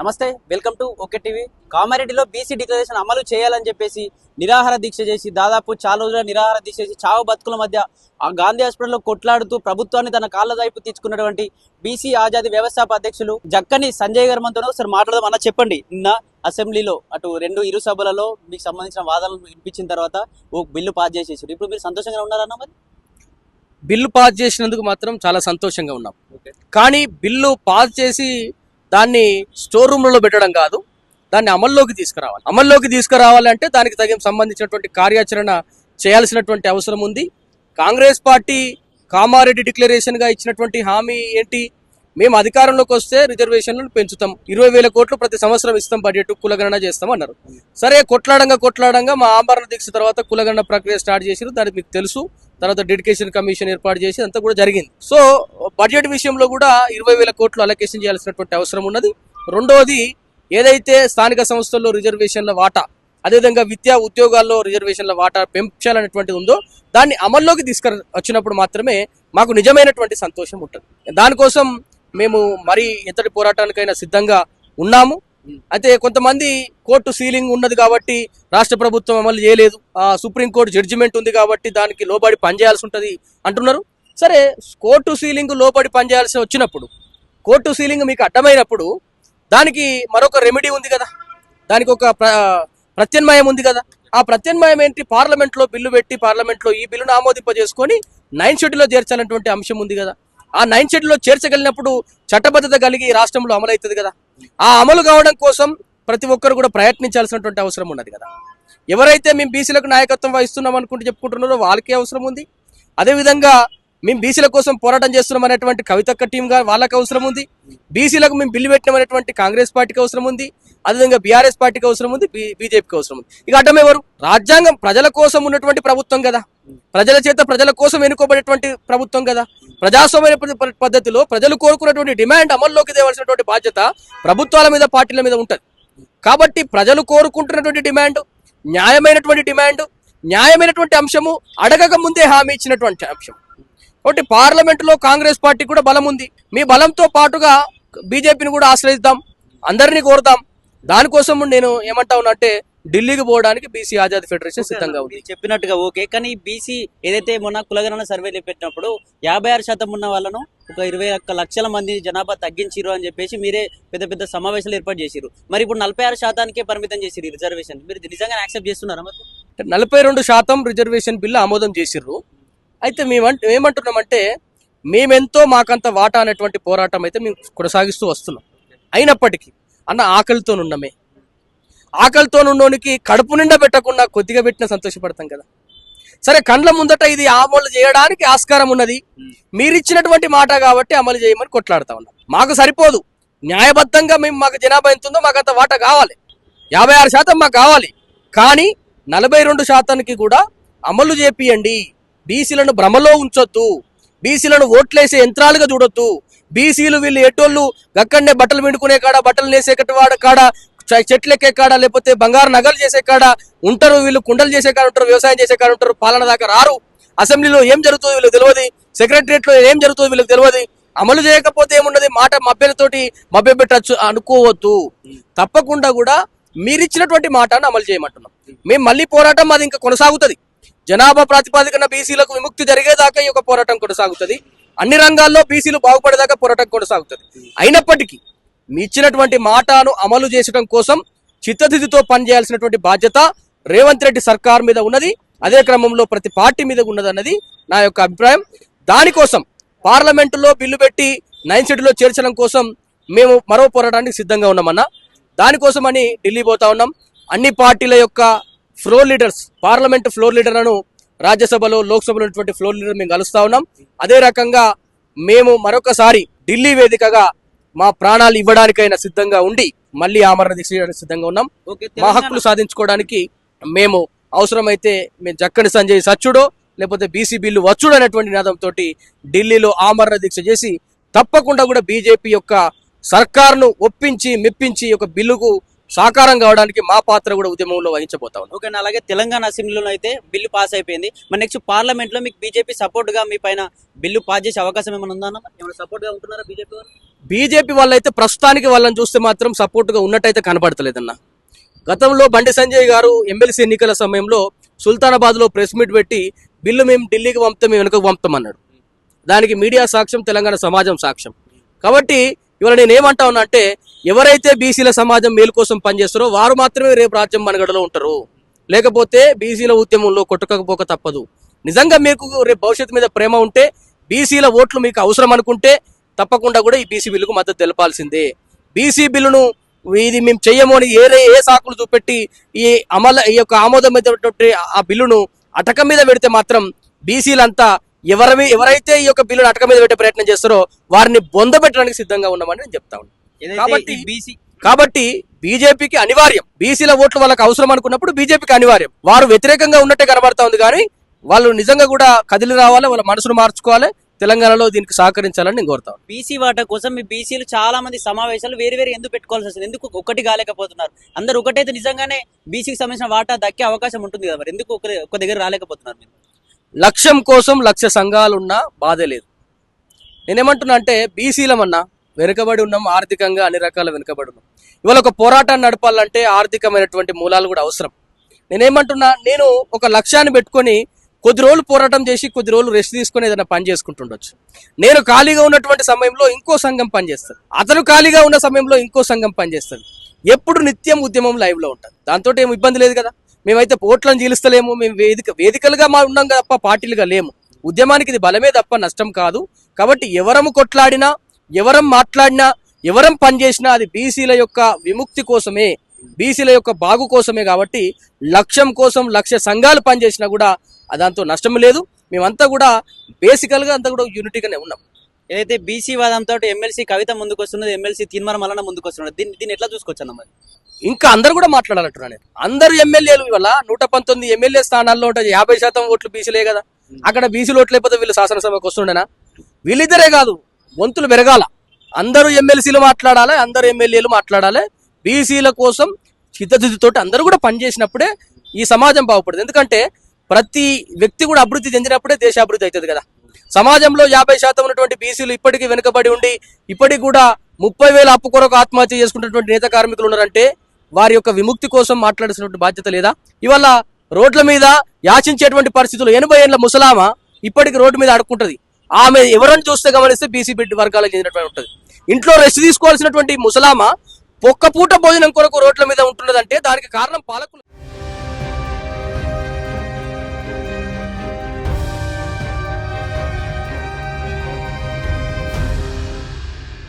నమస్తే, welcome to okay TV. కామారెడ్డిలో BC declaration అమలు చేయాలని చెప్పేసి నిరాహార దీక్ష చేసి దాదాపు చాలా రోజుల నిరాహార దీక్ష చేసి చావు బతుకుల మధ్య ఆ గాంధీ హాస్పిటల్లో కొట్లాడుతూ ప్రభుత్వాన్ని తన కాళ్ళ వైపు తెచ్చుకున్నటువంటి బీసీ ఆజాదీ వ్యవస్థాప అధ్యక్షులు జక్కని సంజయ్ గారు మనతో ఒకసారి మాట్లాడదాం. అన్న చెప్పండి, నిన్న అసెంబ్లీలో అటు ఇరు సభలలో మీకు సంబంధించిన వాదనలు వినిపించిన తర్వాత ఓ బిల్లు పాస్ చేసేసారు. ఇప్పుడు మీరు సంతోషంగా ఉన్నారన్న? మరి బిల్లు పాస్ చేసినందుకు మాత్రం చాలా సంతోషంగా ఉన్నాం. కానీ బిల్లు పాస్ చేసి దాన్ని స్టోర్ రూమ్లలో పెట్టడం కాదు, దాన్ని అమల్లోకి తీసుకురావాలి. అమల్లోకి తీసుకురావాలంటే దానికి తగిన సంబంధించినటువంటి కార్యాచరణ చేయాల్సినటువంటి అవసరం ఉంది. కాంగ్రెస్ పార్టీ కామారెడ్డి డిక్లరేషన్గా ఇచ్చినటువంటి హామీ ఏంటి? మేము అధికారంలోకి వస్తే రిజర్వేషన్లను పెంచుతాం, 20,000 కోట్లు ప్రతి సంవత్సరం ఇస్తాం, బడ్జెట్ కులగణన చేస్తాం అన్నారు. సరే, కొట్లాడంగా మా ఆమరణ దీక్ష తర్వాత కులగణన ప్రక్రియ స్టార్ట్ చేసారు, దానికి మీకు తెలుసు. తర్వాత డెడికేషన్ కమిషన్ ఏర్పాటు చేసి అంతా కూడా జరిగింది. సో బడ్జెట్ విషయంలో కూడా 20,000 కోట్లు అలొకేషన్ చేయాల్సినటువంటి అవసరం ఉన్నది. రెండోది, ఏదైతే స్థానిక సంస్థల్లో రిజర్వేషన్ల వాటా, అదేవిధంగా విద్యా ఉద్యోగాల్లో రిజర్వేషన్ల వాటా పెంచాలనేటువంటిది ఉందో దాన్ని అమల్లోకి వచ్చినప్పుడు మాత్రమే మాకు నిజమైనటువంటి సంతోషం ఉంటుంది. దానికోసం మేము మరి ఎంతటి పోరాటానికైనా సిద్ధంగా ఉన్నాము. అయితే కొంతమంది కోర్టు సీలింగ్ ఉన్నది కాబట్టి రాష్ట్ర ప్రభుత్వం అమలు చేయలేదు, సుప్రీంకోర్టు జడ్జిమెంట్ ఉంది కాబట్టి దానికి లోబడి పనిచేయాల్సి ఉంటుంది అంటున్నారు. సరే, కోర్టు సీలింగ్ లోబడి పనిచేయాల్సి వచ్చినప్పుడు, కోర్టు సీలింగ్ మీకు అడ్డమైనప్పుడు దానికి మరొక రెమెడీ ఉంది కదా, దానికి ఒక ప్రత్యామ్నాయం ఉంది కదా. ఆ ప్రత్యామ్నాయం ఏంటి? పార్లమెంట్లో బిల్లు పెట్టి పార్లమెంట్లో ఈ బిల్లును ఆమోదింపజేసుకొని 9th షెడ్యూల్లో చేర్చాలన్నటువంటి అంశం ఉంది కదా. ఆ 9th షెడ్యూల్లో చేర్చగలిగినప్పుడు చట్టబద్ధత కలిగి రాష్ట్రంలో అమలు అవుతుంది కదా. ఆ అమలు కావడం కోసం ప్రతి ఒక్కరు కూడా ప్రయత్నించాల్సినటువంటి అవసరం ఉన్నది కదా. ఎవరైతే మేము బీసీలకు నాయకత్వం వహిస్తున్నాం అనుకుంటూ చెప్పుకుంటున్నారో వాళ్ళకే అవసరం ఉంది. అదేవిధంగా మేము బీసీల కోసం పోరాటం చేస్తున్నాం అనేటువంటి కవితక్క టీం గా వాళ్ళకి అవసరం ఉంది. బీసీలకు మేము బిల్లు పెట్టినామనేటువంటి కాంగ్రెస్ పార్టీకి అవసరం ఉంది. అదేవిధంగా బీఆర్ఎస్ పార్టీకి అవసరం ఉంది, బీజేపీకి అవసరం ఉంది. ఇక అడ్డం ఎవరు? రాజ్యాంగం ప్రజల కోసం ఉన్నటువంటి ప్రభుత్వం కదా, ప్రజల చేత ప్రజల కోసం ఎన్నుకోబడేటువంటి ప్రభుత్వం కదా. ప్రజాస్వామ్య పద్ధతిలో ప్రజలు కోరుకున్నటువంటి డిమాండ్ అమల్లోకి తేవాల్సినటువంటి బాధ్యత ప్రభుత్వాల మీద, పార్టీల మీద ఉంటుంది. కాబట్టి ప్రజలు కోరుకుంటున్నటువంటి డిమాండ్ న్యాయమైనటువంటి అంశము, అడగక ముందే హామీ ఇచ్చినటువంటి అంశం. కాబట్టి పార్లమెంటులో కాంగ్రెస్ పార్టీ కూడా బలం ఉంది. మీ బలంతో పాటుగా బీజేపీని కూడా ఆశ్రయిద్దాం, అందరినీ కోరుతాం. దానికోసం నేను ఏమంటా ఉన్నా అంటే ఢిల్లీకి పోవడానికి బీసీ ఆజాదీ ఫెడరేషన్ సిద్ధంగా ఉంది. చెప్పినట్టుగా ఓకే, కానీ బీసీ ఏదైతే మొన్న కులగణన సర్వేలు పెట్టినప్పుడు 56% ఉన్న వాళ్ళను ఒక 21 లక్షల మంది జనాభా తగ్గించిరు అని చెప్పేసి మీరే పెద్ద పెద్ద సమావేశాలు ఏర్పాటు చేసిరు. మరి ఇప్పుడు 46%కే పరిమితం చేసిరు రిజర్వేషన్. మీరు నిజంగా యాక్సెప్ట్ చేస్తున్నారా? మరి 42% రిజర్వేషన్ బిల్లు ఆమోదం చేసిర్రు. అయితే ఏమంటున్నామంటే మేమెంతో మాకంత వాటా అనేటువంటి పోరాటం అయితే మేము కొనసాగిస్తూ వస్తున్నాం. అయినప్పటికీ అన్న ఆకలితోనున్నోనికి కడుపు నిండా పెట్టకుండా కొద్దిగా పెట్టినా సంతోషపడతాం కదా. సరే, కండ్ల ముందట ఇది అమలు చేయడానికి ఆస్కారం ఉన్నది, మీరిచ్చినటువంటి మాట కాబట్టి అమలు చేయమని కొట్లాడుతా ఉన్నాం. మాకు సరిపోదు, న్యాయబద్ధంగా మాకు జనాభా ఎంత ఉందో మాకంత వాటా కావాలి, 56% మాకు కావాలి. కానీ 42%కి కూడా అమలు చేపియండి. బీసీలను భ్రమలో ఉంచొద్దు, బీసీలను ఓట్లేసే యంత్రాలుగా చూడొద్దు. బీసీలు వీళ్ళు ఎటోళ్ళు అక్కడనే బట్టలు విండుకునే కాడ, బట్టలు నేసే వాడ కాడ, చెట్లెక్కే కాడ, లేకపోతే బంగారు నగలు చేసే కాడ ఉంటారు. వీళ్ళు కుండలు చేసే కాడ ఉంటారు, వ్యవసాయం చేసే కాడ ఉంటారు. పాలన దాకా రారు. అసెంబ్లీలో ఏం జరుగుతుందో వీళ్ళకి తెలియదు, సెక్రటరియట్లో ఏం జరుగుతుందో వీళ్ళకి తెలియదు. అమలు చేయకపోతే ఏమున్నది, మాట మభ్యతోటి మభ్యపెట్టచ్చు అనుకోవద్దు. తప్పకుండా కూడా మీరిచ్చినటువంటి మాటను అమలు చేయమంటున్నాం. మేము మళ్ళీ పోరాటం అది ఇంకా కొనసాగుతుంది. జనాభా ప్రాతిపాదికన బీసీలకు విముక్తి జరిగేదాకా ఈ యొక్క పోరాటం కొనసాగుతుంది. అన్ని రంగాల్లో బీసీలు బాగుపడేదాకా పోరాటం కొనసాగుతుంది. అయినప్పటికీ మీ ఇచ్చినటువంటి మాటను అమలు చేసడం కోసం చిత్తశుద్ధితో పనిచేయాల్సినటువంటి బాధ్యత రేవంత్ రెడ్డి సర్కార్ మీద ఉన్నది. అదే క్రమంలో ప్రతి పార్టీ మీద ఉన్నదన్నది నా యొక్క అభిప్రాయం. దానికోసం పార్లమెంటులో బిల్లు పెట్టి 9th షెడ్యూల్లో చేర్చడం కోసం మేము మరో పోరాటానికి సిద్ధంగా ఉన్నామన్నా. దానికోసమని ఢిల్లీ పోతా ఉన్నాం. అన్ని పార్టీల యొక్క ఫ్లోర్ లీడర్స్, పార్లమెంట్ ఫ్లోర్ లీడర్లను రాజ్యసభలో, లోక్సభలో ఉన్నటువంటి ఫ్లోర్ లీడర్ మేము కలుస్తా ఉన్నాం. అదే రకంగా మేము మరొకసారి ఢిల్లీ వేదికగా మా ప్రాణాలు ఇవ్వడానికైనా సిద్ధంగా ఉండి మళ్ళీ ఆమరణ దీక్ష చేయడానికి సిద్ధంగా ఉన్నాం. మా హక్కులు సాధించుకోవడానికి మేము అవసరమైతే మేము జక్కని సంజయ్ సచ్చుడో లేకపోతే బీసీ బిల్లు వచ్చుడు అనేటువంటి నినాదంతో ఢిల్లీలో ఆమరణ దీక్ష చేసి తప్పకుండా కూడా బీజేపీ యొక్క సర్కార్ను ఒప్పించి మెప్పించి ఒక బిల్లుకు సాకారం కావడానికి మా పాత్ర కూడా ఉద్యమంలో వహించబోతా ఉన్నాం. ఓకే, అలాగే తెలంగాణ అసెంబ్లీలో అయితే బిల్లు పాస్ అయిపోయింది. మరి నెక్స్ట్ పార్లమెంట్ లో మీకు బీజేపీ సపోర్ట్ గా మీ పైన బిల్లు పాస్ చేసే అవకాశం ఏమైనా ఉందా? ఏమైనా సపోర్ట్ గా ఉంటున్నారా బీజేపీ? బీజేపీ వాళ్ళైతే ప్రస్తుతానికి వాళ్ళని చూస్తే మాత్రం సపోర్ట్ గా ఉన్నట్టయితే కనబడతలేదన్న. గతంలో బండి సంజయ్ గారు ఎమ్మెల్సీ ఎన్నికల సమయంలో సుల్తానాబాద్ లో ప్రెస్ మీట్ పెట్టి బిల్లు మేము ఢిల్లీకి పంపుతాం, మేము వెనుకకు పంపుతాం అన్నాడు. దానికి మీడియా సాక్ష్యం, తెలంగాణ సమాజం సాక్ష్యం. కాబట్టి ఇవాళ నేను ఏమంటా ఉన్నా అంటే, ఎవరైతే బీసీల సమాజం మేలు కోసం పనిచేస్తారో వారు మాత్రమే రేపు రాజ్యం మనగడలో ఉంటారు. లేకపోతే బీసీల ఉద్యమంలో కొట్టుకపోక తప్పదు. నిజంగా మీకు రేపు భవిష్యత్తు మీద ప్రేమ ఉంటే, బీసీల ఓట్లు మీకు అవసరం అనుకుంటే తప్పకుండా కూడా ఈ బీసీ బిల్లుకు మద్దతు తెలపాల్సిందే. బీసీ బిల్లును ఇది మేము చెయ్యము అని ఏ సాకులు చూపెట్టి ఈ యొక్క ఆమోదమైనటువంటి ఆ బిల్లును అటక మీద పెడితే మాత్రం బీసీలంతా ఎవరైతే ఈ యొక్క బిల్లును అటక మీద పెట్టే ప్రయత్నం చేస్తారో వారిని బొందబెట్టడానికి సిద్ధంగా ఉన్నామని నేను చెప్తా ఉన్నాను. కాబట్టి బీజేపీకి అనివార్యం, బీసీల ఓట్లు వాళ్ళకి అవసరం అనుకున్నప్పుడు బీజేపీకి అనివార్యం. వారు వ్యతిరేకంగా ఉన్నట్టే కనబడతా ఉంది, కానీ వాళ్ళు నిజంగా కూడా కదిలి రావాలి, వాళ్ళ మనసును మార్చుకోవాలి, తెలంగాణలో దీనికి సహకరించాలని నేను కోరుతాను. బీసీ వాటా కోసం మీ బీసీలు చాలా మంది సమావేశాలు వేరే ఎందుకు పెట్టుకోవాల్సి వస్తుంది? ఎందుకు ఒకటి కాలేకపోతున్నారు? అందరు ఒకటైతే నిజంగానే బీసీకి సంబంధించిన వాటా దక్కే అవకాశం ఉంటుంది కదా, మరి ఎందుకు ఒక దగ్గర రాలేకపోతున్నారు? లక్ష్యం కోసం లక్ష్య సంఘాలున్నా బాధే లేదు. నేనేమంటున్నా అంటే, బీసీలమన్నా వెనుకబడి ఉన్నాం, ఆర్థికంగా అన్ని రకాల వెనుకబడి ఉన్నాం. ఇవాళ ఒక పోరాటాన్ని నడపాలంటే ఆర్థికమైనటువంటి మూలాలు కూడా అవసరం. నేనేమంటున్నా, నేను ఒక లక్ష్యాన్ని పెట్టుకొని కొద్ది రోజులు పోరాటం చేసి కొద్ది రోజులు రెస్ట్ తీసుకొని ఏదైనా పని చేసుకుంటుండొచ్చు. నేను ఖాళీగా ఉన్నటువంటి సమయంలో ఇంకో సంఘం పనిచేస్తుంది, అతను ఖాళీగా ఉన్న సమయంలో ఇంకో సంఘం పనిచేస్తుంది. ఎప్పుడు నిత్యం ఉద్యమం లైవ్ లో ఉంటుంది, దాంతో ఏం ఇబ్బంది లేదు కదా. మేమైతే ఓట్లను చీలుస్తలేము, మేము వేదికలుగా ఉన్నాం తప్ప పార్టీలుగా లేము. ఉద్యమానికి ఇది బలమే తప్ప నష్టం కాదు. కాబట్టి ఎవరం కొట్లాడినా, ఎవరం మాట్లాడినా, ఎవరం పనిచేసినా అది బీసీల యొక్క విముక్తి కోసమే, బీసీల యొక్క బాగు కోసమే. కాబట్టి లక్ష్యం కోసం లక్ష్య సంఘాలు పనిచేసినా కూడా దాంతో నష్టం లేదు. మేమంతా కూడా బేసికల్ గా అంతా కూడా యూనిటీగానే ఉన్నాం. ఏదైతే బీసీ వాదంతో ఎమ్మెల్సీ కవిత ముందుకు వస్తున్నది, ఎమ్మెల్సీ తీర్మానం వలన ముందుకు వస్తున్నది, దీన్ని ఎట్లా చూసుకోవచ్చు మరి? ఇంకా అందరు కూడా మాట్లాడాలంటున్నా నేను. అందరు ఎమ్మెల్యేలు ఇవాళ 119 ఎమ్మెల్యే స్థానాల్లో ఉంటుంది, 50% ఓట్లు బీసీలే కదా. అక్కడ బీసీలు ఓట్లు లేకపోతే వీళ్ళు శాసనసభకు వస్తుండేనా? వీళ్ళిద్దరే కాదు, వంతులు పెరగాల. అందరూ ఎమ్మెల్సీలు మాట్లాడాలి, అందరు ఎమ్మెల్యేలు మాట్లాడాలి. బీసీల కోసం చిత్తశుద్ధితోటి అందరూ కూడా పనిచేసినప్పుడే ఈ సమాజం బాగుపడుతుంది. ఎందుకంటే ప్రతి వ్యక్తి కూడా అభివృద్ధి చెందినప్పుడే దేశ అభివృద్ధి అవుతుంది కదా. సమాజంలో 50% ఉన్నటువంటి బీసీలు ఇప్పటికీ వెనుకబడి ఉండి ఇప్పటికి కూడా 30,000 అప్పు కొరకు ఆత్మహత్య చేసుకున్నటువంటి నేత కార్మికులు ఉన్నారంటే వారి యొక్క విముక్తి కోసం మాట్లాడాల్సినటువంటి బాధ్యత లేదా? ఇవాళ రోడ్ల మీద యాచించేటువంటి పరిస్థితులు 80 ఏళ్ల ముసలామ ఇప్పటికి రోడ్డు మీద అడుక్కుంటది. ఆమె ఎవరని చూస్తే గమనిస్తే బీసీ బిడ్డ వర్గాలకు చెందినటువంటి ఉంటుంది. ఇంట్లో రెస్ట్ తీసుకోవాల్సినటువంటి ముసలామ ఒక్క పూట భోజనం కొరకు రోడ్ల మీద ఉంటున్నదంటే దానికి కారణం పాలకులు.